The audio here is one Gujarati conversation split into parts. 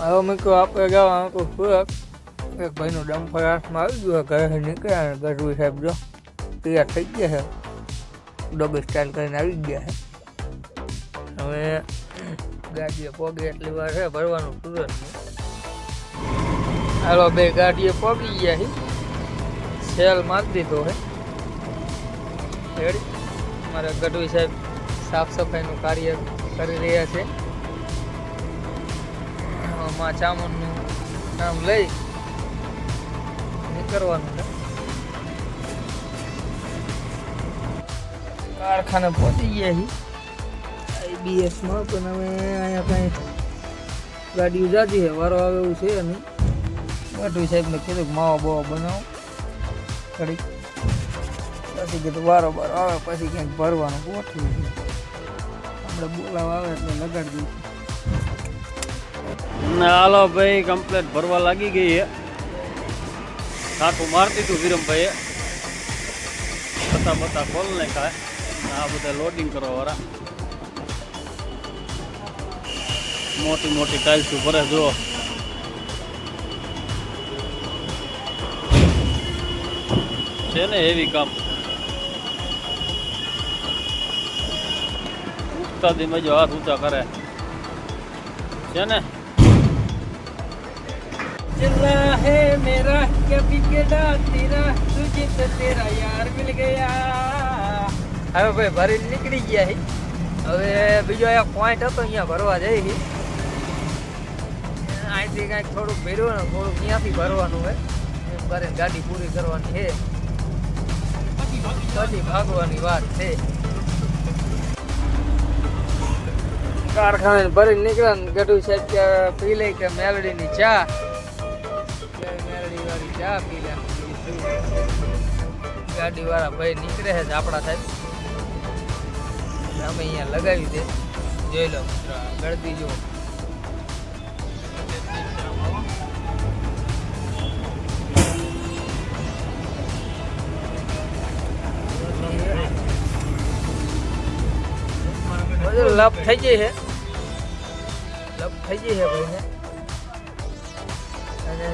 હવે મેં કહ્યું આપણે જવાનું તો સુરત. એક ભાઈનું ડમ્પર હાથમાં આવી ગયું છે, ઘરેથી નીકળ્યા ને ગઢવી સાહેબ જો તૈયાર થઈ ગયા છે, ડબલ સ્ટાઇલ કરીને આવી ગયા છે. હવે ગાડીએ પોગી એટલી વાર છે ભરવાનું સુરતનું. હાલો બે ગાડીએ પોગી ગયા છે, સેલ મારી દીધો છે. રેડી મારા ગઢવી સાહેબ સાફ સફાઈનું કાર્ય કરી રહ્યા છે. માં ચામુંડનું નામ લઈ નીકળવાનું છે. કારખાને પહોંચી ગયા છીએ IBSમાં, પણ હવે અહીંયા કાંઈ ગાડીઓ જાજી છે, વારો આવે એવું છે નહીં. ગઢવી સાહેબને કીધું કે માવા બાવા બનાવો ઘડીક, પછી કીધું વારો બારો આવે પછી ક્યાંક ભરવાનું ગોઠવું છે. આપણે બોલાવા આવે એટલે લગાડી દઈશું. હાલો ભાઈ, કમ્પ્લેટ ભરવા લાગી ગઈ છે. કાકું મારી દીધું વિરમભાઈએ, બતા ખોલ ને કાંઈ આ બધા લોડિંગ કરવા વાળા મોટી મોટી ટાઇલ્સ ભરે. જો છે ને હેવી કામ. ઉગતા દી મજો હાથ ઊંચા કરે છે ને. चला है मेरा क्या बिगड़ा तेरा तुझे तो तेरा यार मिल ગયા. હવે ભાઈ ભરી નીકળી ગયા છે. હવે બીજો એક પોઈન્ટ હતો અહીંયા ભરવા જઈ છે. અહીંથી કાંઈક થોડુંક ભર્યું ને થોડુંક ત્યાંથી ભરવાનું હોય એમ કરીને ગાડી પૂરી કરવાની છે, પછી ભાગવાની વાત છે. કારખાને ભરી નીકળ્યા ને ગઢવી સાહેબ કે પી લઈ કે મેલડીની ચા, મેલડી વાળી ચા પી લે. ગાડી વાળા ભાઈ નીકળે છે આપણા સાહેબ, અમે અહીંયા લગાવી દે. જોઈ લો ગળદી જો લપ થઈ જાય છે, લપ થઈ જાય છે ભાઈને. અને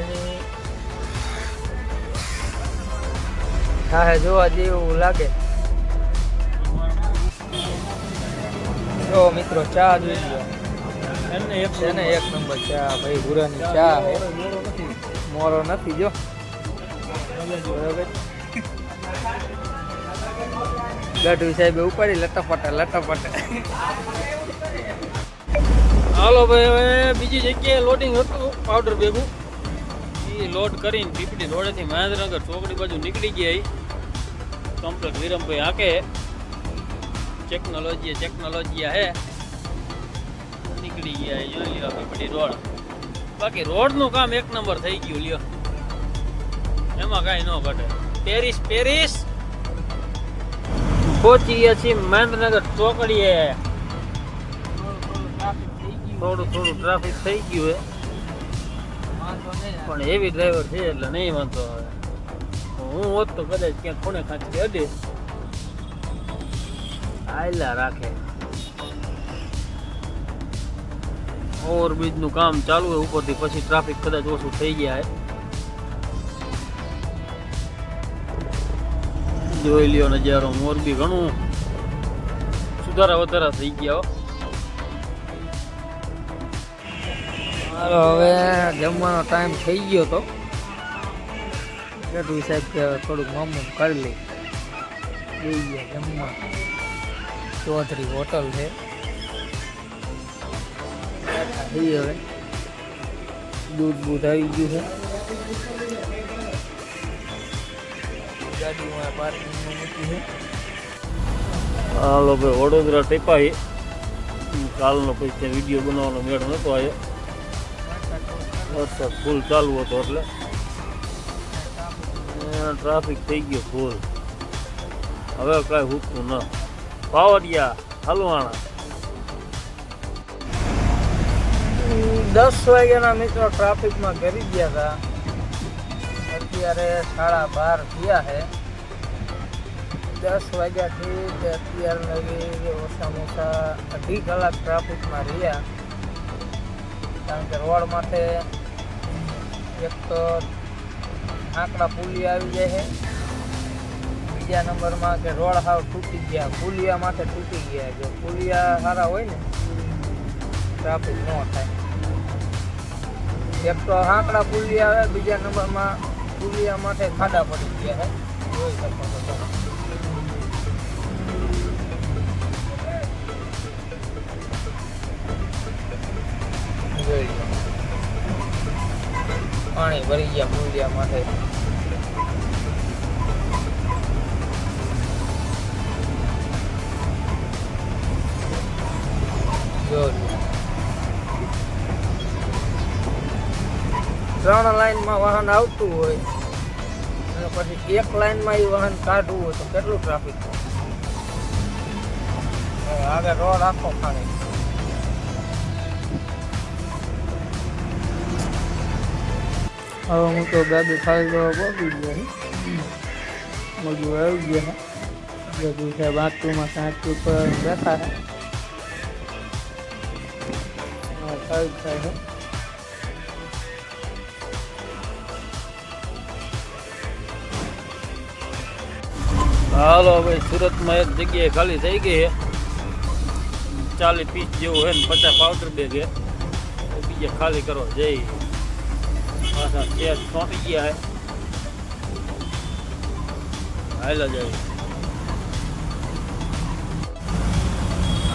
હા જોવા જેવું લાગે. જો મિત્રો ચા જોઈ લો, એને એક નંબર ચા ભાઈ, ભૂરાની ચા છે, મોરો નથી. જો બરાબર ગઢવી સાહેબે ઉપાડી લટપટે. હાલો ભાઈ, હવે બીજી જગ્યાએ લોડિંગ હતું પાવડર ભેગું, એ લોડ કરીને પીપળી રોડેથી મહેન્દ્રનગર ચોકડી બાજુ નીકળી ગયા. કમ્પ્લેટ વિરમભાઈ આકે ટેકનોલોજી હે નીકળી ગયા. જોઈ લ્યો પીપળી રોડ. બાકી રોડનું કામ એક નંબર થઈ ગયું. લ્યો એમાં કાંઈ ન ઘટે. પેરિસ પહોંચી ગયા છીએ મહેન્દ્રનગર ચોકડીએ. થોડું ટ્રાફિક થઈ ગયું હે, પણ હેવી ડ્રાઈવર છે એટલે નહીં વાંધો આવે. હું હોત તો કદાચ ક્યાંક ખૂણે ખાંચી અડે આયલા રાખે. ઓવરબ્રિજનું કામ ચાલુ હોય ઉપરથી, પછી ટ્રાફિક કદાચ ઓછું થઈ ગયા હે. જોઈ લ્યો નજારો. મોરબી ઘણું સુધારા વધારા થઈ ગયા. હાલો હવે જમવાનો ટાઈમ થઈ ગયો તો ગઢવી સાહેબ કે થોડુંક મામૂમ કરી લઈ. જઈ ગયા જમવા. ચૌધરી હોટલ છે. હવે દૂધ આવી ગયું છે. ગાડીમાં પાર્કિંગમાં મૂકી છે. હાલો ભાઈ, વડોદરા ટેપાઈ. કાલનો પછી વિડીયો બનાવવાનો મેળ નહોતો આવ્યો, વરસાદ ફૂલ ચાલુ હતો એટલે ટ્રાફિક થઈ ગયો ફૂલ. હવે કાંઈ હુકતું ન. પાવડિયા હલવાણા 10 વાગ્યાના મિત્રો ટ્રાફિકમાં ઘરી ગયા હતા. અત્યારે 12:30 થયા છે. 10 વાગ્યાથી અત્યાર લગી ઓછામાં ઓછા 2.5 કલાક ટ્રાફિકમાં રહ્યા. કારણ કે રોડ માથે એક તો આંકડા પુલિયા આવી જાય છે, બીજા નંબરમાં કે રોડ હાવ તૂટી ગયા, પુલિયા માથે તૂટી ગયા. જો પુલિયા સારા હોય ને ટ્રાફિક ન થાય. એક તો આંકડા પુલિયા આવે, બીજા નંબરમાં પુલિયા માથે ખાડા પડી ગયા છે. જોઈ શકો છો તમે. જોઈ લો, પાણી ભરી ગયા પુલિયા માથે. ત્રણ લાઈનમાં વાહન આવતું હોય અને પછી એક લાઈનમાં એ વાહન કાઢવું હોય તો કેટલું ટ્રાફિક થાય. આગળ રોડ આખો ખાલી. હવે હું તો ગાડી ખાલી કરવા પહોંચી ગયા મજૂર આવી ગયા છે. બધું છે બાથરૂમમાં સાંજ ઉપર બેઠા છે. સારું થાય છે. હાલો ભાઈ, સુરતમાં એક જગ્યાએ ખાલી થઈ ગઈ છે. 40 પીસ જેવું હોય ને 50 પાવડર બેગ છે. બીજે ખાલી કરવા જઈ પાછા ચેર ચોંટી ગયા છે. હાલા જાય.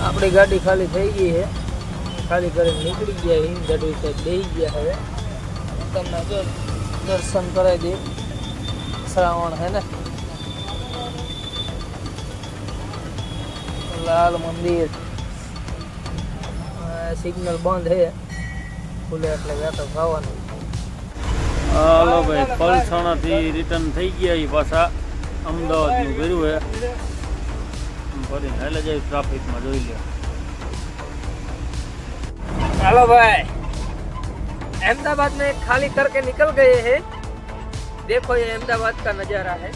આપણી ગાડી ખાલી થઈ ગઈ છે. ખાલી કરીને નીકળી ગયા. હિંદ ગઢવી સાહેબ બેસી ગયા. હવે તમને જો દર્શન કરાવી દે. શ્રાવણ છે ને, લાલ મંદિર. સિગ્નલ બંધ છે, ખુલે એટલે વેતો ખાવાનું. હાલો ભાઈ, પલસાણાથી રિટર્ન થઈ ગયા એ પાછા અમદાવાદનું કર્યું છે. ફરીને હાલે જાય ટ્રાફિકમાં જોઈ લે. हेलो भाई, अहमदाबाद में खाली करके निकल गए हैं. देखो ये अहमदाबाद का नज़ारा है,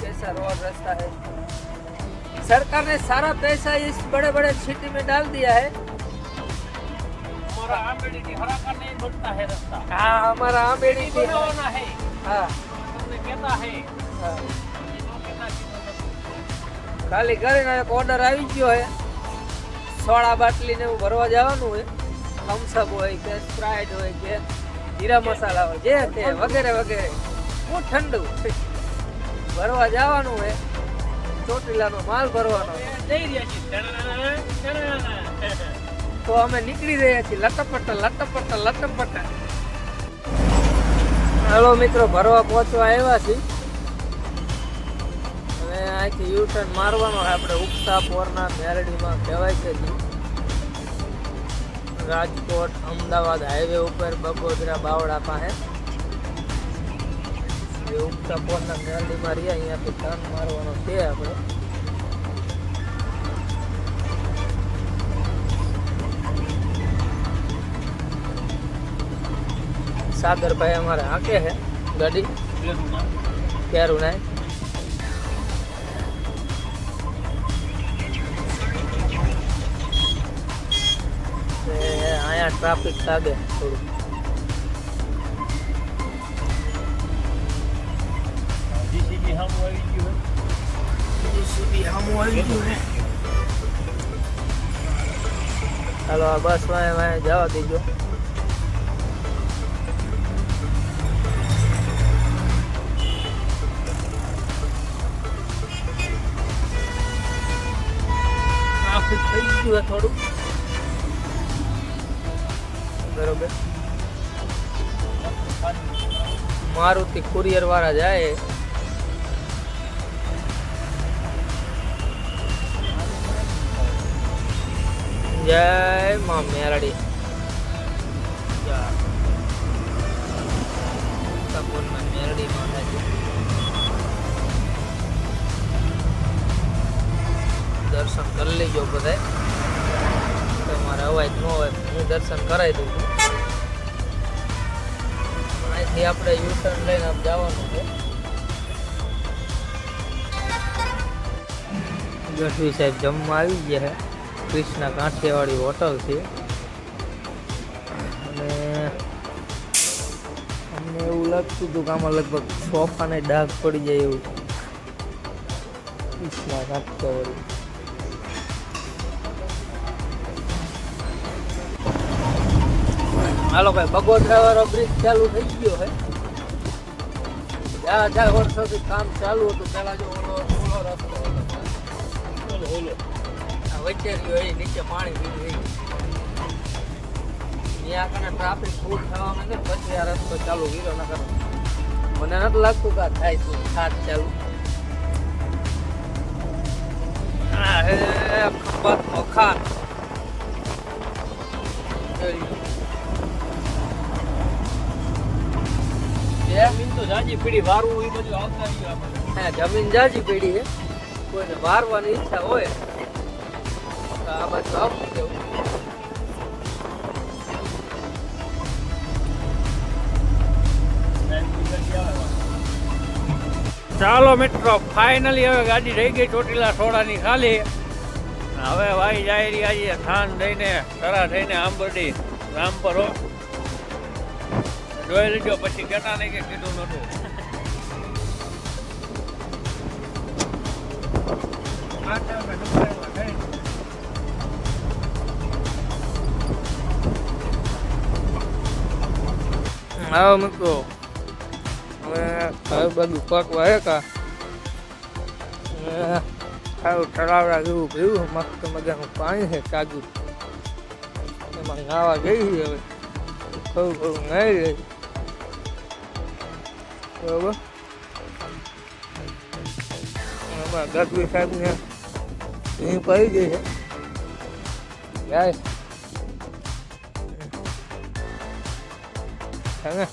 कैसा रोड रास्ता है. सरकार ने सारा पैसा इस बड़े बड़े सिटी में डाल दिया है. हमारा आमबेड़ी की हरा का नहीं बनता है रास्ता. हाँ, हमारा आमबेड़ी की बनवाना है. हाँ, हमने कहता है हाँ. ખાલી કરીને એક ઓર્ડર આવી ગયો છે. સોડા બાટલી ને એવું ભરવા જવાનું હોય. થમ્સઅપ હોય કે સ્પ્રાઇટ હોય કે જીરા મસાલા હોય, જે તે વગેરે વગેરે હું ઠંડુ ભરવા જવાનું હોય. ચોટીલાનો માલ ભરવાનો તો અમે નીકળી રહ્યા છીએ લટપટ લટપટ લટપટ. હાલો મિત્રો, ભરવા પહોંચવા આવ્યા છીએ. હવે અહીંથી યુ ટર્ન મારવાનો છે આપણે ઉગતા પોરના મેરડીમાં કહેવાય છે. રાજકોટ અમદાવાદ હાઈવે ઉપર બગોદરા બાવડા પાસે એ ઉગતા પોરના મેરડીમાં રહ્યા. અહીંયાથી ટર્ન મારવાનો છે આપણે. સાગરભાઈ અમારે હાંકે છે ગાડી. ક્યારું નાય અહીંયા ટ્રાફિક લાગે થોડું. જીસીબી સામું આવી ગયું. જીસીબી સામું આવી ગયું છે. હાલો આ બસ વાય જવા દેજો. ટ્રાફિક થઈ ગયું થોડું બરોબર. મારુતિ કુરિયર વાળા જાય. જય માં મેરડી. મેરડી માતાજી દર્શન કરી લેજો બધાય. તમારે અવાજ ન હોય હું દર્શન કરાવી દઉં છું. અહીંથી આપણે યુ ટર્ન લઈને આમ જવાનું છે. ગઢવી સાહેબ જમવા આવી ગયા છે. કૃષ્ણા કાંઠિયાવાડી હોટલ છે અને લાગતું હતું કે આમાં લગભગ સોફાને ડાઘ પડી જાય એવું પીસમાં નાખતો વળી. હાલો ભાઈ બગોદરા વાળો બ્રિજ ચાલુ થઈ ગયો હે. જ્યાં વર્ષોથી કામ ચાલુ હતું પેલા જો ઓલો રસ્તો ઓલો આ વચ્ચે રહ્યો એ નીચે પાણી પીવું ત્યાં કને ટ્રાફિક ફૂલ થવા માંડે પછી આ રસ્તો ચાલુ કર્યો નકર મને નથી લાગતું કે આ થાય તો ખાસ ચાલુ. હા હે ખબર મખાન જમીન તો જાજી પીડી વારવું એ બધું આવતા રહ્યું આપણે. હા જમીન જાજી પડી છે કોઈને વારવાની ઈચ્છા હોય તો આ બાજુ આવતું જવું. ચાલો મિત્રો ફાઇનલી હવે ગાડી રહી ગઈ ચોટીલા સોડાની ખાલી. હવે ભાઈ જાય રહ્યા છીએ થાન દઈને તરા થઈને આંબરડી રામપરો જોઈ લીધો પછી કહેતા નહીં કે કીધું નહોતું. હા મિત્રો હવે હવે બધું પકવા હે કા સારું ઠરાવડા જેવું પીવું મસ્ત મજાનું પાણી છે કાજુ એમાં નાવા ગઈ છે. હવે થોડું થોડું નાહી લઈ બરોબર. એમાં ગઢવી સાહેબને અહીં પડી ગઈ છે જાય ને